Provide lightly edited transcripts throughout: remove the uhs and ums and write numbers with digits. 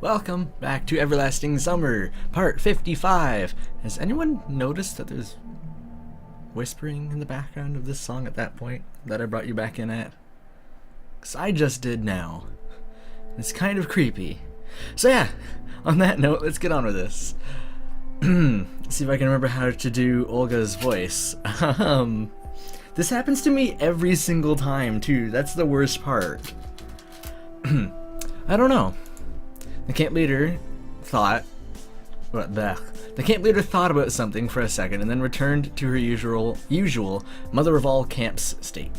Welcome back to Everlasting Summer, part 55. Has anyone noticed that there's whispering in the background of this song at that point that I brought you back in at? 'Cause I just did now. It's kind of creepy. So yeah, on that note, let's get on with this. See if I can remember how to do Olga's voice. This happens to me every single time too. That's the worst part. I don't know. The camp leader thought about something for a second and then returned to her usual mother of all camps state.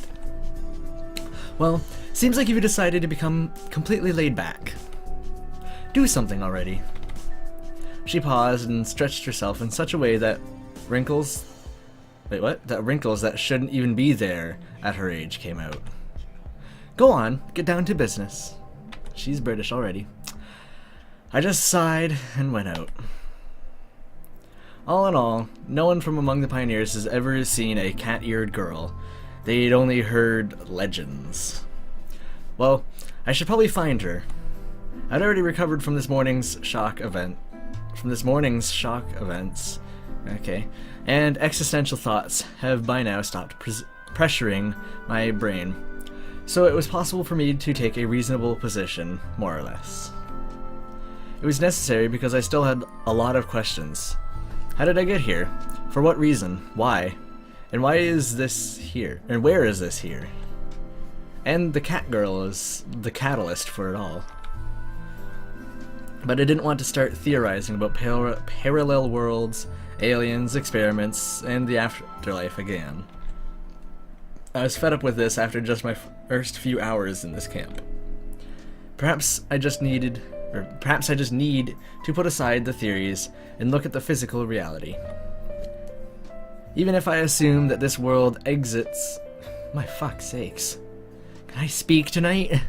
Well, seems like you've decided to become completely laid back. Do something already. She paused and stretched herself in such a way that wrinkles that shouldn't even be there at her age came out. Go on, get down to business. She's British already. I just sighed and went out. All in all, no one from among the pioneers has ever seen a cat-eared girl. They'd only heard legends. Well, I should probably find her. I'd already recovered from this morning's shock events. Okay. And existential thoughts have by now stopped pressuring my brain. So it was possible for me to take a reasonable position, more or less. It was necessary because I still had a lot of questions. How did I get here? For what reason? Why? And why is this here? And where is this here? And the cat girl is the catalyst for it all. But I didn't want to start theorizing about parallel worlds, aliens, experiments, and the afterlife again. I was fed up with this after just my first few hours in this camp. Perhaps I just need to put aside the theories and look at the physical reality. Even if I assume that this world exists... My fuck's sakes. Can I speak tonight?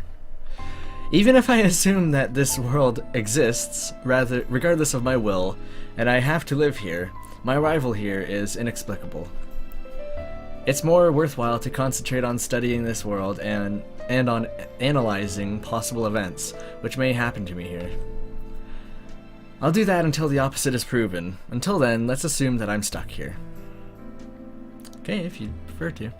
Even if I assume that this world exists, regardless of my will, and I have to live here, my arrival here is inexplicable. It's more worthwhile to concentrate on studying this world and on analyzing possible events which may happen to me here. I'll do that until the opposite is proven. Until then, let's assume that I'm stuck here. Okay, if you prefer to.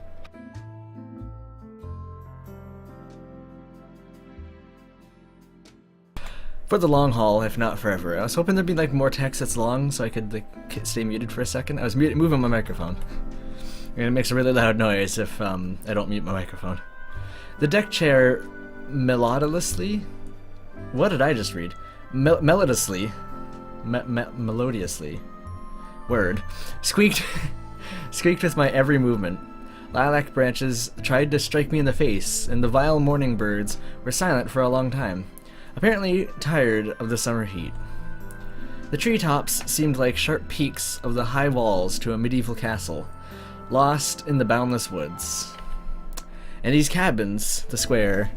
For the long haul, if not forever. I was hoping there'd be like more text that's long so I could stay muted for a second. I was moving my microphone. And it makes a really loud noise if I don't mute my microphone. The deck chair melodiously... What did I just read? Melodiously. Word. Squeaked with my every movement. Lilac branches tried to strike me in the face, and the vile morning birds were silent for a long time, apparently tired of the summer heat. The treetops seemed like sharp peaks of the high walls to a medieval castle, lost in the boundless woods. And these cabins, the square,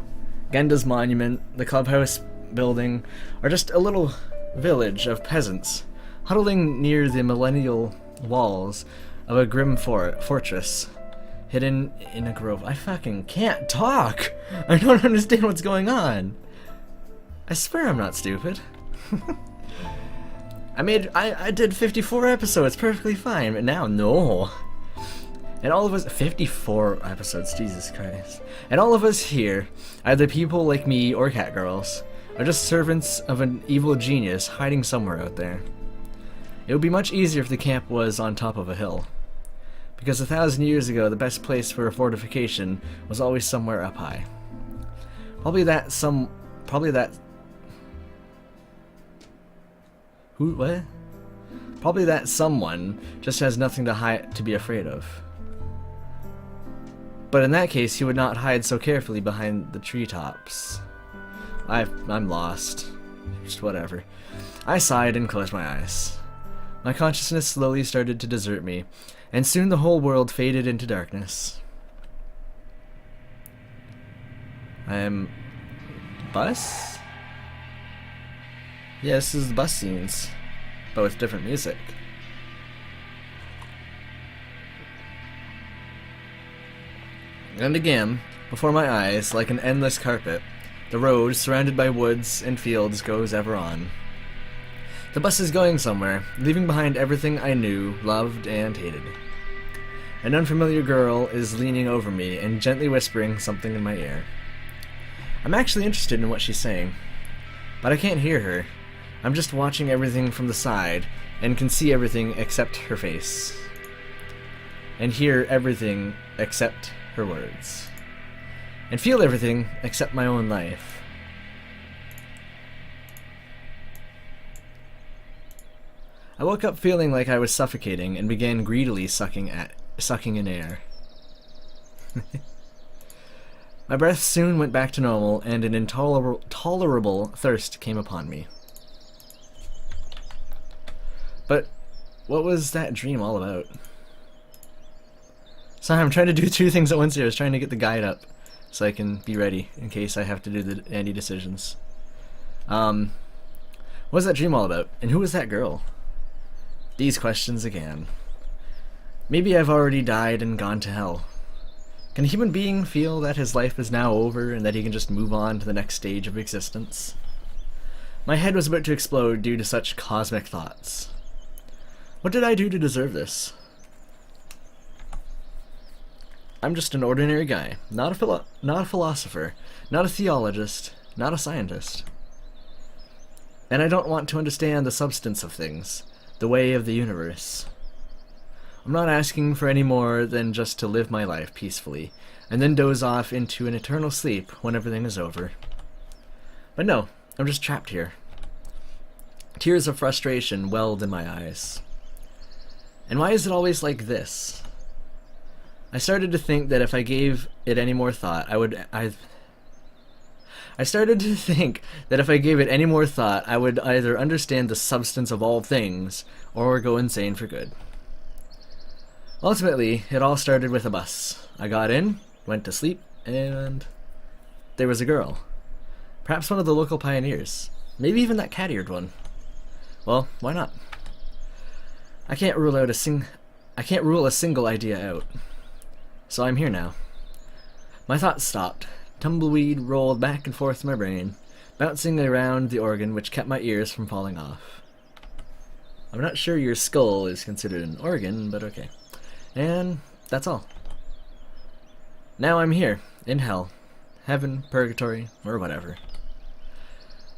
Genda's monument, the clubhouse building, are just a little village of peasants, huddling near the millennial walls of a grim fortress, hidden in a grove. I fucking can't talk! I don't understand what's going on! I swear I'm not stupid. I did 54 episodes perfectly fine, but now, no. And all of us, 54 episodes, Jesus Christ. And all of us here, either people like me or cat girls, are just servants of an evil genius hiding somewhere out there. It would be much easier if the camp was on top of a hill. Because 1,000 years ago, the best place for a fortification was always somewhere up high. Probably that someone just has nothing to be afraid of. But in that case, he would not hide so carefully behind the treetops. I'm lost. Just whatever. I sighed and closed my eyes. My consciousness slowly started to desert me, and soon the whole world faded into darkness. Bus? Yeah, this is the bus scenes, but with different music. And again, before my eyes, like an endless carpet, The road, surrounded by woods and fields, goes ever on. The bus is going somewhere, leaving behind everything I knew, loved, and hated. An unfamiliar girl is leaning over me and gently whispering something in my ear. I'm actually interested in what she's saying, but I can't hear her. I'm just watching everything from the side, and can see everything except her face. And hear everything except her words. And feel everything except my own life. I woke up feeling like I was suffocating and began greedily sucking in air. My breath soon went back to normal, and an intolerable thirst came upon me. But what was that dream all about? Sorry, I'm trying to do two things at once here. I was trying to get the guide up so I can be ready in case I have to do any decisions. What was that dream all about? And who was that girl? These questions again. Maybe I've already died and gone to hell. Can a human being feel that his life is now over and that he can just move on to the next stage of existence? My head was about to explode due to such cosmic thoughts. What did I do to deserve this? I'm just an ordinary guy, not a philosopher, not a theologist, not a scientist. And I don't want to understand the substance of things, the way of the universe. I'm not asking for any more than just to live my life peacefully, and then doze off into an eternal sleep when everything is over. But no, I'm just trapped here. Tears of frustration welled in my eyes. And why is it always like this? I started to think that if I gave it any more thought, I would either understand the substance of all things, or go insane for good. Ultimately, it all started with a bus. I got in, went to sleep, and there was a girl. Perhaps one of the local pioneers. Maybe even that cat-eared one. Well, why not? I can't rule a single idea out. So I'm here now. My thoughts stopped. Tumbleweed rolled back and forth in my brain, bouncing around the organ which kept my ears from falling off. I'm not sure your skull is considered an organ, but okay. And that's all. Now I'm here, in hell, heaven, purgatory, or whatever.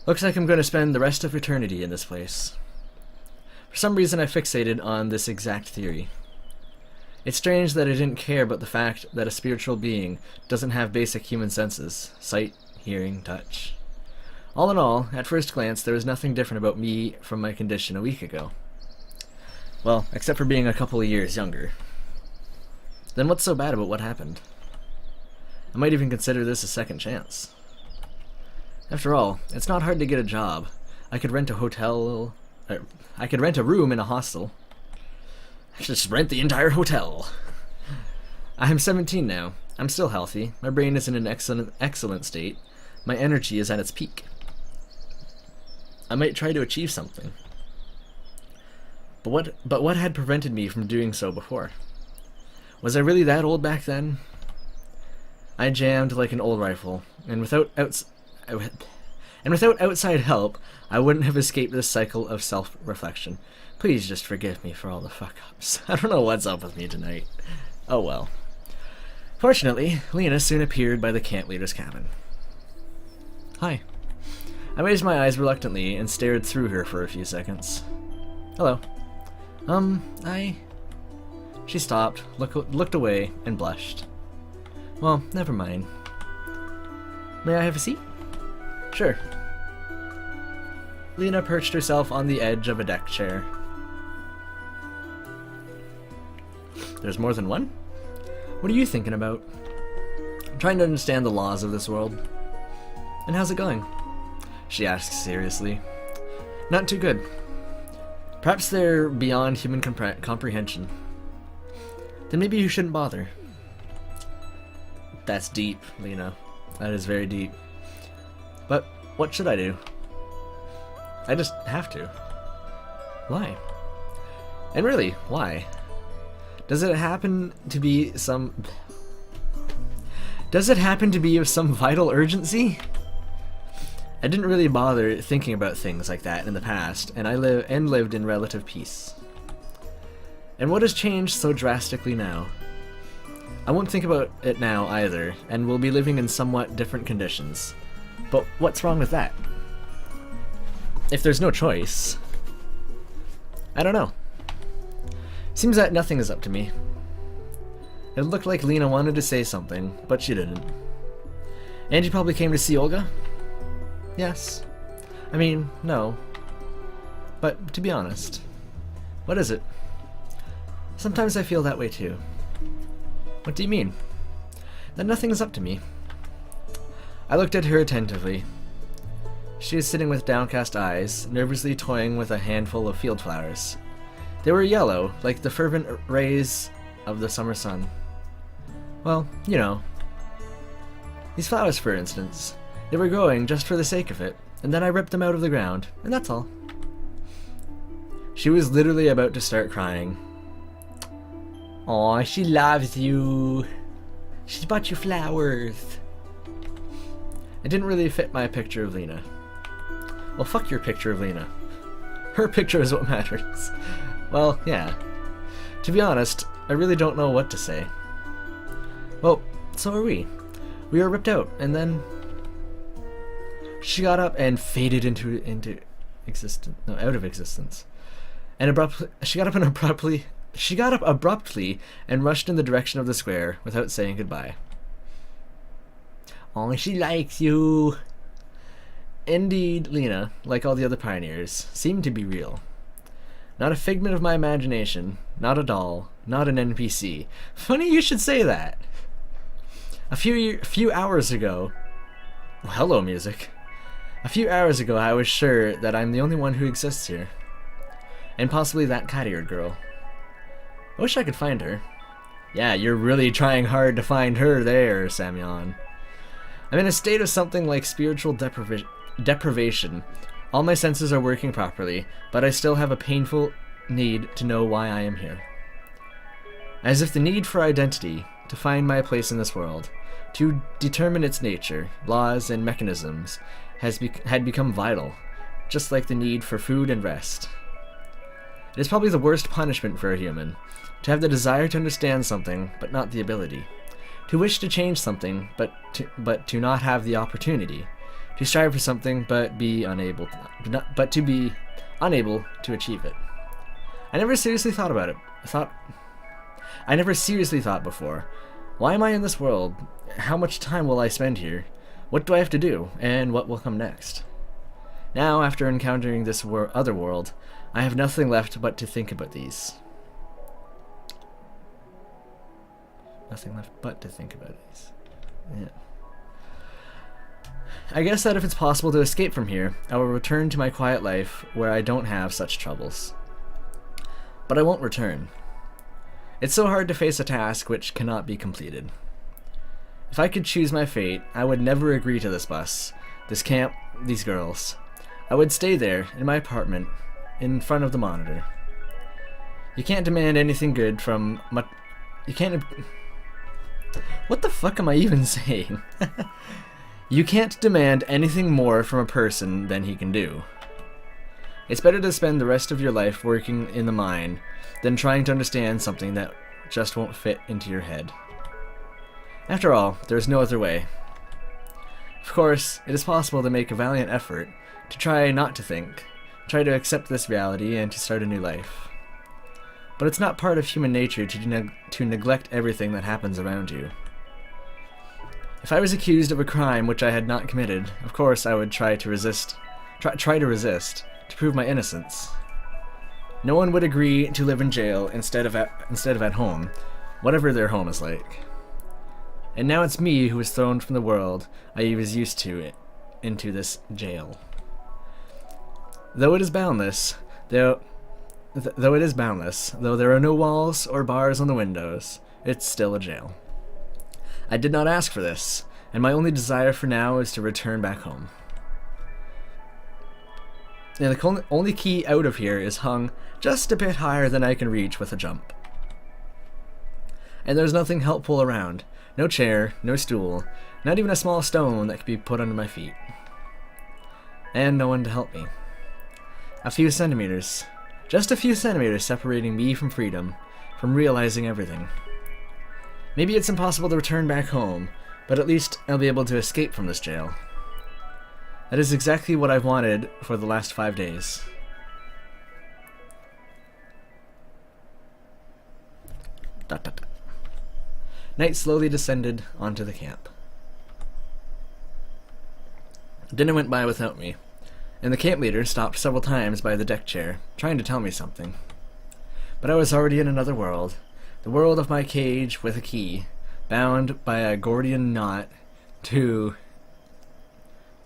Looks like I'm going to spend the rest of eternity in this place. For some reason I fixated on this exact theory. It's strange that I didn't care about the fact that a spiritual being doesn't have basic human senses, sight, hearing, touch. All in all, at first glance, there was nothing different about me from my condition a week ago. Well, except for being a couple of years younger. Then what's so bad about what happened? I might even consider this a second chance. After all, it's not hard to get a job. I could rent a room in a hostel. Just rent the entire hotel. I'm 17 now. I'm still healthy. My brain is in an excellent state. My energy is at its peak. I might try to achieve something. But what had prevented me from doing so before? Was I really that old back then? I jammed like an old rifle, and without outside help, I wouldn't have escaped this cycle of self-reflection. Please just forgive me for all the fuck-ups. I don't know what's up with me tonight. Oh well. Fortunately, Lena soon appeared by the camp leader's cabin. Hi. I raised my eyes reluctantly and stared through her for a few seconds. Hello. She stopped, looked away, and blushed. Well, never mind. May I have a seat? Sure. Lena perched herself on the edge of a deck chair. There's more than one? What are you thinking about? I'm trying to understand the laws of this world. And how's it going? She asked seriously. Not too good. Perhaps they're beyond human comprehension. Then maybe you shouldn't bother. That's deep, Lena. That is very deep. But what should I do? I just have to. Why? And really, why? Does it happen to be of some vital urgency? I didn't really bother thinking about things like that in the past, and I lived in relative peace. And what has changed so drastically now? I won't think about it now either, and we'll be living in somewhat different conditions. But what's wrong with that? If there's no choice, I don't know. Seems that nothing is up to me. It looked like Lena wanted to say something, but she didn't. And you probably came to see Olga? Yes. I mean, no. But to be honest, what is it? Sometimes I feel that way too. What do you mean? That nothing is up to me. I looked at her attentively. She was sitting with downcast eyes, nervously toying with a handful of field flowers. They were yellow, like the fervent rays of the summer sun. Well, you know. These flowers, for instance. They were growing just for the sake of it, and then I ripped them out of the ground, and that's all. She was literally about to start crying. Aw, she loves you. She bought you flowers. It didn't really fit my picture of Lena. Well, fuck your picture of Lena. Her picture is what matters. Well, yeah. To be honest, I really don't know what to say. Well, so are we. We were ripped out, and then she got up and faded into existence. No, out of existence. And she got up abruptly and rushed in the direction of the square without saying goodbye. Oh, she likes you. Indeed, Lena, like all the other pioneers, seemed to be real. Not a figment of my imagination, not a doll, not an NPC. Funny you should say that. A few hours ago... Well, hello, music. A few hours ago, I was sure that I'm the only one who exists here. And possibly that cat-eared girl. I wish I could find her. Yeah, you're really trying hard to find her there, Semyon. I'm in a state of something like spiritual deprivation. All my senses are working properly, but I still have a painful need to know why I am here. As if the need for identity, to find my place in this world, to determine its nature, laws, and mechanisms, had become vital, just like the need for food and rest. It is probably the worst punishment for a human, to have the desire to understand something, but not the ability. To wish to change something, but to not have the opportunity. To strive for something, but to be unable to achieve it. I never seriously thought about it. I never seriously thought before. Why am I in this world? How much time will I spend here? What do I have to do? And what will come next? Now, after encountering this other world, I have nothing left but to think about these. Nothing left but to think about these. Yeah. I guess that if it's possible to escape from here, I will return to my quiet life where I don't have such troubles. But I won't return. It's so hard to face a task which cannot be completed. If I could choose my fate, I would never agree to this bus, this camp, these girls. I would stay there, in my apartment, in front of the monitor. You can't demand anything good from you can't... What the fuck am I even saying? You can't demand anything more from a person than he can do. It's better to spend the rest of your life working in the mine than trying to understand something that just won't fit into your head. After all, there's no other way. Of course, it is possible to make a valiant effort to try not to think, try to accept this reality and to start a new life. But it's not part of human nature to neglect everything that happens around you. If I was accused of a crime which I had not committed, of course I would try to resist, to prove my innocence. No one would agree to live in jail instead of at home, whatever their home is like. And now it's me who is thrown from the world I was used to into this jail. Though it is boundless, though there are no walls or bars on the windows, it's still a jail. I did not ask for this, and my only desire for now is to return back home. And the only key out of here is hung just a bit higher than I can reach with a jump. And there's nothing helpful around. No chair, no stool, not even a small stone that could be put under my feet. and no one to help me. A few centimeters. Just a few centimeters separating me from freedom, from realizing everything. Maybe it's impossible to return back home, but at least I'll be able to escape from this jail. That is exactly what I've wanted for the last 5 days. Dot, dot, dot. Night slowly descended onto the camp. Dinner went by without me, and the camp leader stopped several times by the deck chair, trying to tell me something. But I was already in another world, the world of my cage with a key, bound by a Gordian knot to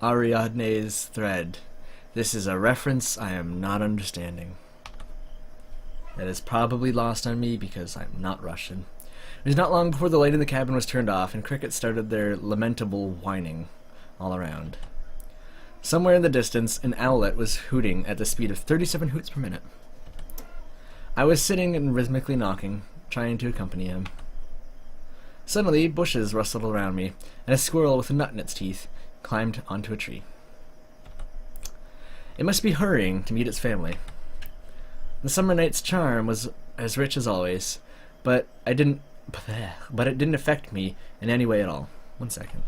Ariadne's thread. This is a reference I am not understanding. That is probably lost on me because I'm not Russian. It was not long before the light in the cabin was turned off and crickets started their lamentable whining all around. Somewhere in the distance, an owlet was hooting at the speed of 37 hoots per minute. I was sitting and rhythmically knocking, trying to accompany him. Suddenly, bushes rustled around me, and a squirrel with a nut in its teeth climbed onto a tree. It must be hurrying to meet its family. The summer night's charm was as rich as always, but it didn't affect me in any way at all. 1 second.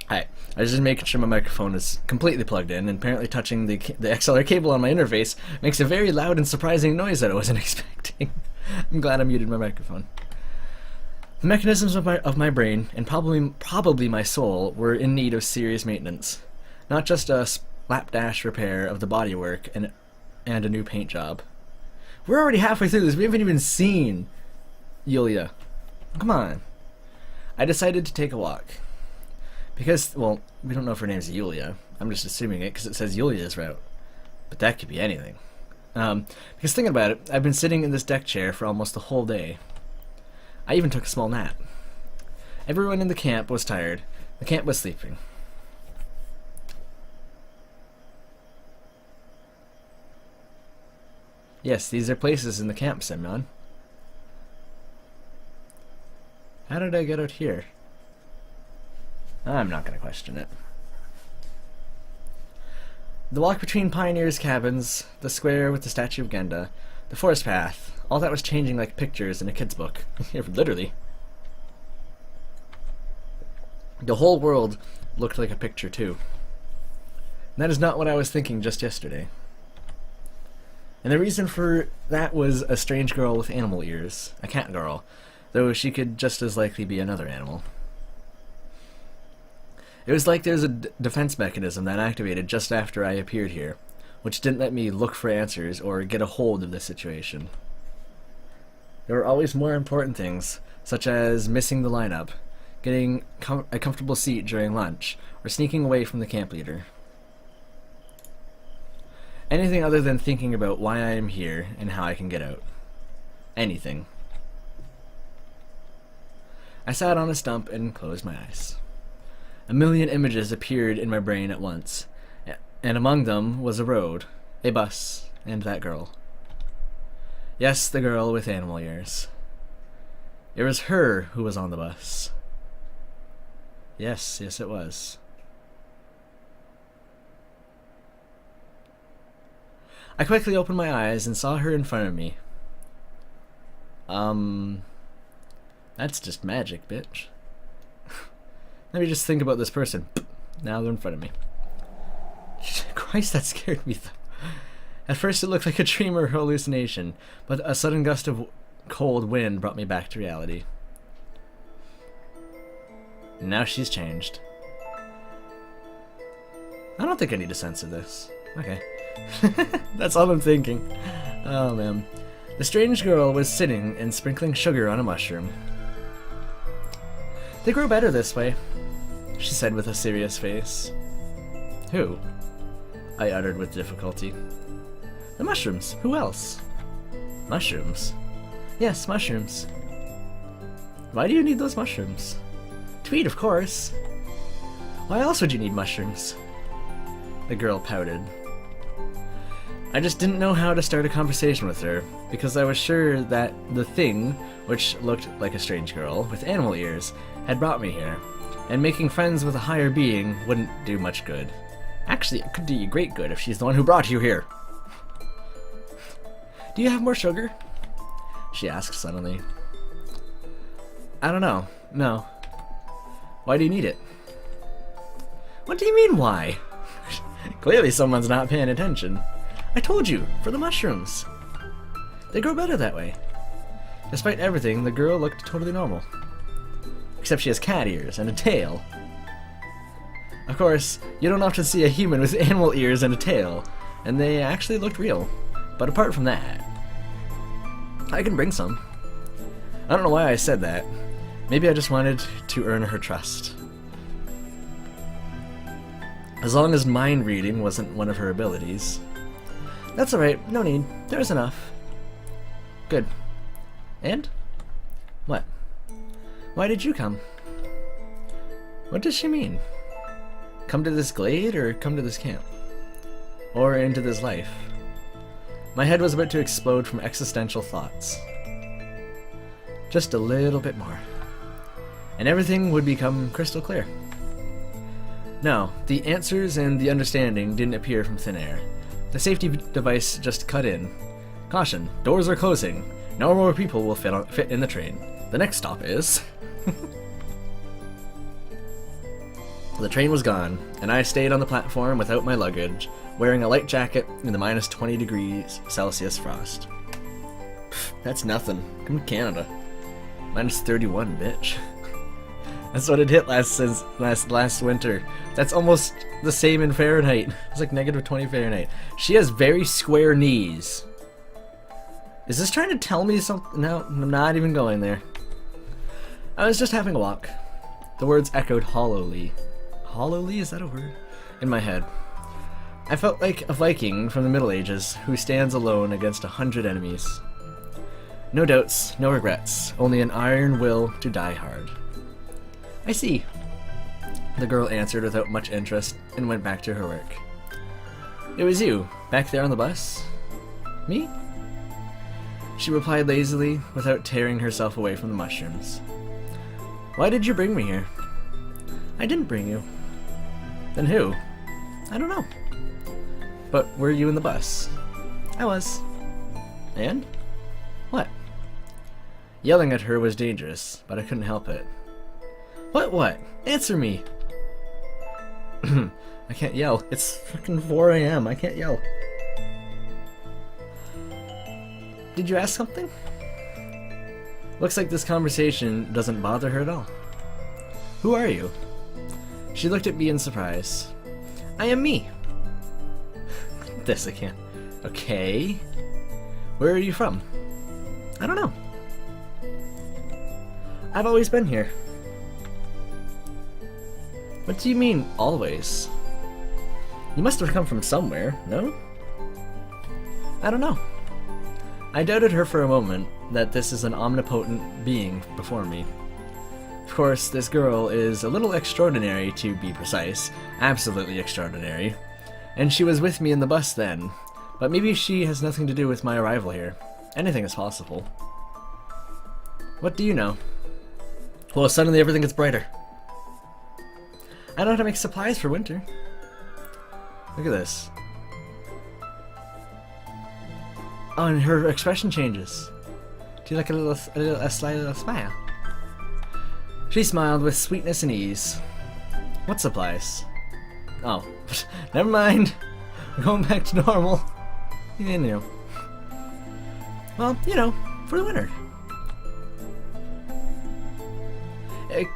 Hi, I was just making sure my microphone is completely plugged in, and apparently touching the XLR cable on my interface makes a very loud and surprising noise that I wasn't expecting. I'm glad I muted my microphone. The mechanisms of my brain, and probably my soul, were in need of serious maintenance. Not just a slapdash repair of the bodywork and a new paint job. We're already halfway through this, we haven't even seen Yulya. Come on. I decided to take a walk. Because, well, we don't know if her name's Yulya. I'm just assuming it because it says Yulya's route. But that could be anything. Because thinking about it, I've been sitting in this deck chair for almost the whole day. I even took a small nap. Everyone in the camp was tired. The camp was sleeping. Yes, these are places in the camp, Semyon. How did I get out here? I'm not going to question it. The walk between pioneers' cabins, the square with the statue of Genda, the forest path, all that was changing like pictures in a kid's book. Literally. The whole world looked like a picture, too. And that is not what I was thinking just yesterday. And the reason for that was a strange girl with animal ears, a cat girl, though she could just as likely be another animal. It was like there's a defense mechanism that activated just after I appeared here, which didn't let me look for answers or get a hold of the situation. There were always more important things, such as missing the lineup, getting a comfortable seat during lunch, or sneaking away from the camp leader. Anything other than thinking about why I am here and how I can get out. Anything. I sat on a stump and closed my eyes. A million images appeared in my brain at once, and among them was a road, a bus, and that girl. Yes, the girl with animal ears. It was her who was on the bus. Yes, it was. I quickly opened my eyes and saw her in front of me. That's just magic, bitch. Let me just think about this person. Now they're in front of me. Christ, that scared me, though. At first it looked like a dream or hallucination, but a sudden gust of cold wind brought me back to reality. And now she's changed. I don't think I need to censor this. Okay. That's all I'm thinking. Oh, man. The strange girl was sitting and sprinkling sugar on a mushroom. They grow better this way, she said with a serious face. Who? I uttered with difficulty. The mushrooms. Who else? Mushrooms? Yes, mushrooms. Why do you need those mushrooms? To eat, of course. Why else would you need mushrooms? The girl pouted. I just didn't know how to start a conversation with her, because I was sure that the thing, which looked like a strange girl with animal ears, had brought me here, and making friends with a higher being wouldn't do much good. Actually, it could do you great good if she's the one who brought you here. Do you have more sugar? She asked suddenly. I don't know. No. Why do you need it? What do you mean, why? Clearly someone's not paying attention. I told you, for the mushrooms. They grow better that way. Despite everything, the girl looked totally normal. Except she has cat ears and a tail. Of course, you don't often see a human with animal ears and a tail, and they actually looked real. But apart from that, I can bring some. I don't know why I said that. Maybe I just wanted to earn her trust. As long as mind reading wasn't one of her abilities. That's alright, no need. There's enough. Good. And? What? Why did you come? What does she mean? Come to this glade or come to this camp? Or into this life? My head was about to explode from existential thoughts. Just a little bit more. And everything would become crystal clear. No, the answers and the understanding didn't appear from thin air. The safety device just cut in. Caution, doors are closing. No more people will fit in the train. The next stop is... The train was gone, and I stayed on the platform without my luggage, wearing a light jacket in the minus 20 degrees Celsius frost. Pfft, that's nothing. Come to Canada. Minus 31, bitch. That's what it hit last winter. That's almost the same in Fahrenheit. It's like negative 20 Fahrenheit. She has very square knees. Is this trying to tell me something? No, I'm not even going there. I was just having a walk. The words echoed hollowly. Hollowly? Is that a word? In my head. I felt like a Viking from the Middle Ages who stands alone against 100 enemies. No doubts, no regrets, only an iron will to die hard. I see. The girl answered without much interest and went back to her work. It was you, back there on the bus? Me? She replied lazily, without tearing herself away from the mushrooms. Why did you bring me here? I didn't bring you. Then who? I don't know. But were you in the bus? I was. And? What? Yelling at her was dangerous, but I couldn't help it. What? Answer me! I can't yell. It's fucking 4 AM. I can't yell. Did you ask something? Looks like this conversation doesn't bother her at all. Who are you? She looked at me in surprise. I am me. This I can't. Okay. Where are you from? I don't know. I've always been here. What do you mean, always? You must have come from somewhere, no? I don't know. I doubted her for a moment that this is an omnipotent being before me. Of course, this girl is a little extraordinary, to be precise. Absolutely extraordinary. And she was with me in the bus then. But maybe she has nothing to do with my arrival here. Anything is possible. What do you know? Well, suddenly everything gets brighter. I know how to make supplies for winter. Look at this. Oh, and her expression changes. Do you like a slight little smile? She smiled with sweetness and ease. What supplies? Oh, never mind. We're going back to normal. You know. Well, you know, for the winter.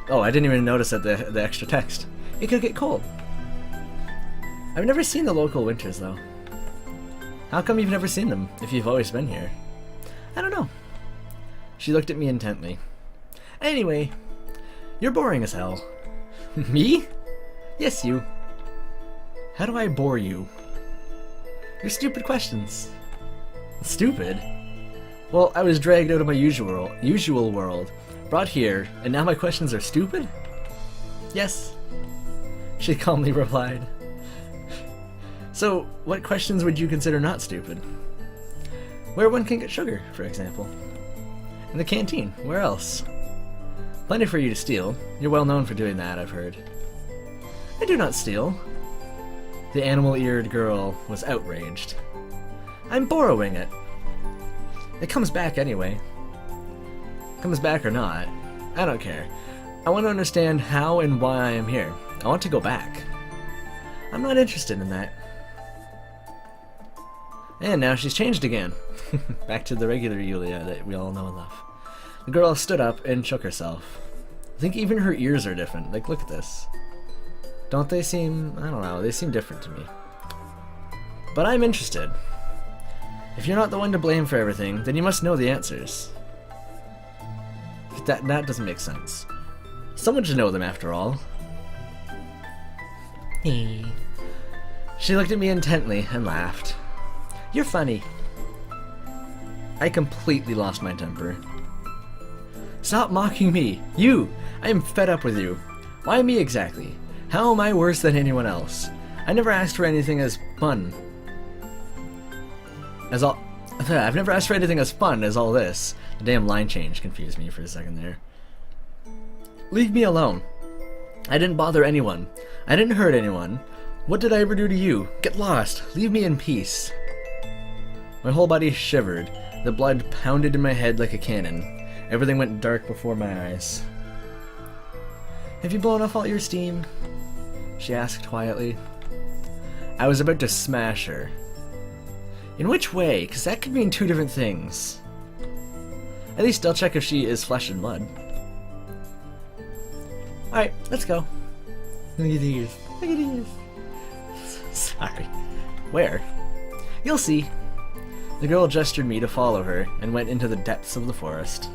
Oh, I didn't even notice that the extra text. It could get cold. I've never seen the local winters, though. How come you've never seen them, if you've always been here? I don't know. She looked at me intently. Anyway, you're boring as hell. Me? Yes, you. How do I bore you? Your stupid questions. Stupid? Well, I was dragged out of my usual world, brought here, and now my questions are stupid? Yes. She calmly replied. So, what questions would you consider not stupid? Where one can get sugar, for example. In the canteen. Where else? Plenty for you to steal. You're well known for doing that, I've heard. I do not steal. The animal-eared girl was outraged. I'm borrowing it. It comes back anyway. Comes back or not, I don't care. I want to understand how and why I am here. I want to go back. I'm not interested in that. And now she's changed again. Back to the regular Yulya that we all know and love. The girl stood up and shook herself. I think even her ears are different. Like, look at this. Don't they seem... I don't know, they seem different to me. But I'm interested. If you're not the one to blame for everything, then you must know the answers. That doesn't make sense. Someone should know them after all. She looked at me intently and laughed. You're funny. I completely lost my temper. Stop mocking me! You! I am fed up with you. Why me exactly? How am I worse than anyone else? I never asked for anything as fun. I've never asked for anything as fun as all this. The damn line change confused me for a second there. Leave me alone. I didn't bother anyone. I didn't hurt anyone. What did I ever do to you? Get lost. Leave me in peace. My whole body shivered. The blood pounded in my head like a cannon. Everything went dark before my eyes. Have you blown off all your steam? She asked quietly. I was about to smash her. In which way? Because that could mean two different things. At least I'll check if she is flesh and blood. Alright, let's go. Look at these. Look at these. Sorry. Where? You'll see. The girl gestured me to follow her and went into the depths of the forest.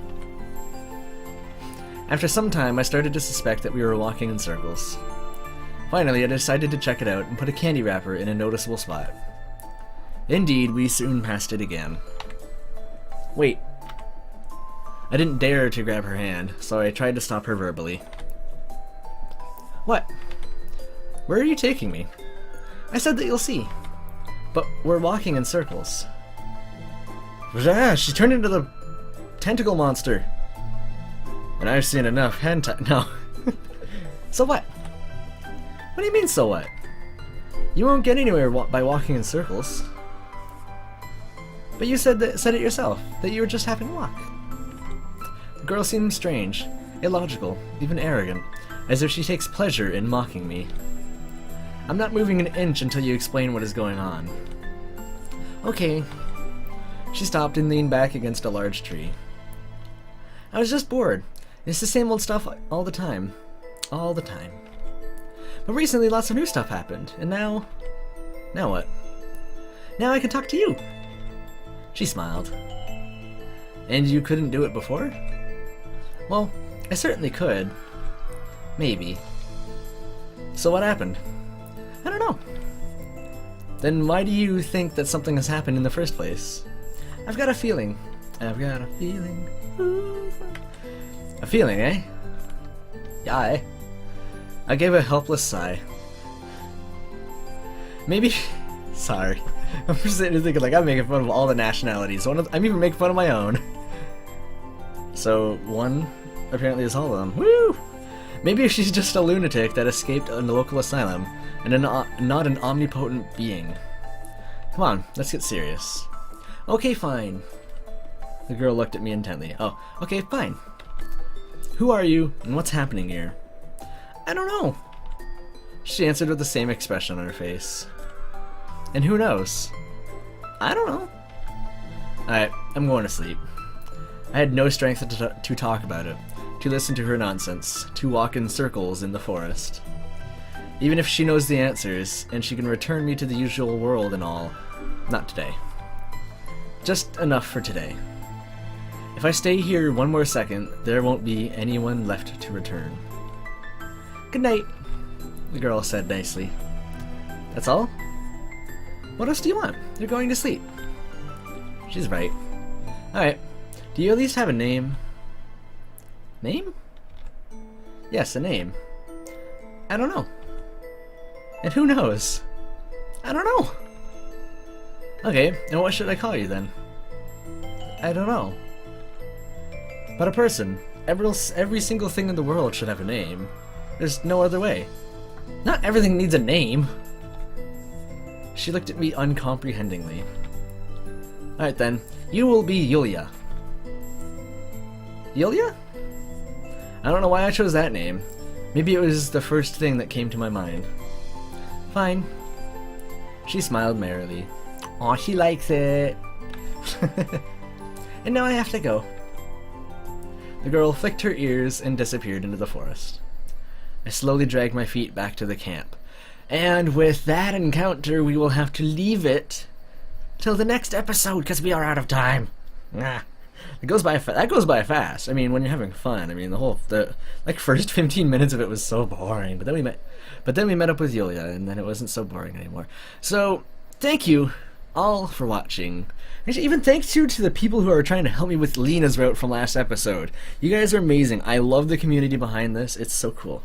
After some time, I started to suspect that we were walking in circles. Finally, I decided to check it out and put a candy wrapper in a noticeable spot. Indeed, we soon passed it again. Wait. I didn't dare to grab her hand, so I tried to stop her verbally. What? Where are you taking me? I said that you'll see. But we're walking in circles. She turned into the tentacle monster. And I've seen enough hentai. No. So what? What do you mean, so what? You won't get anywhere by walking in circles. But you said it yourself, that you were just having a walk. The girl seemed strange, illogical, even arrogant, as if she takes pleasure in mocking me. I'm not moving an inch until you explain what is going on. Okay. She stopped and leaned back against a large tree. I was just bored. It's the same old stuff all the time. All the time. But recently lots of new stuff happened, and now... Now what? Now I can talk to you! She smiled. And you couldn't do it before? Well, I certainly could. Maybe. So what happened? I don't know. Then why do you think that something has happened in the first place? I've got a feeling. I've got a feeling. Ooh. A feeling, eh? Yeah, I gave a helpless sigh. Maybe... Sorry. I'm just sitting here thinking, like, I'm making fun of all the nationalities. I'm even making fun of my own. So, one apparently is all of them. Woo! Maybe she's just a lunatic that escaped a local asylum, and not an omnipotent being. Come on, let's get serious. Okay, fine. The girl looked at me intently. Oh, okay, fine. Who are you, and what's happening here? I don't know. She answered with the same expression on her face. And who knows? I don't know. Alright, I'm going to sleep. I had no strength to talk about it, to listen to her nonsense, to walk in circles in the forest. Even if she knows the answers, and she can return me to the usual world and all, not today. Just enough for today. If I stay here one more second, there won't be anyone left to return. Good night, the girl said nicely. That's all? What else do you want? You're going to sleep. She's right. Alright. Do you at least have a name? Name? Yes, a name. I don't know. And who knows? I don't know. Okay, and what should I call you then? I don't know. But a person. Every single thing in the world should have a name. There's no other way. Not everything needs a name. She looked at me uncomprehendingly. Alright then, you will be Yulya. Yulya? I don't know why I chose that name. Maybe it was the first thing that came to my mind. Fine. She smiled merrily. Aw, she likes it. And now I have to go. The girl flicked her ears and disappeared into the forest. I slowly dragged my feet back to the camp. And with that encounter, we will have to leave it till the next episode, because we are out of time. It goes by that goes by fast. I mean, when you're having fun. I mean, the first 15 minutes of it was so boring, but then we met up with Yulya, and then it wasn't so boring anymore. So, thank you all for watching. Actually, even thanks to the people who are trying to help me with Lena's route from last episode. You guys are amazing. I love the community behind this. It's so cool.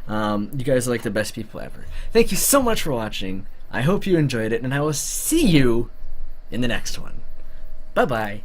You guys are like the best people ever. Thank you so much for watching. I hope you enjoyed it, and I will see you in the next one. Bye-bye.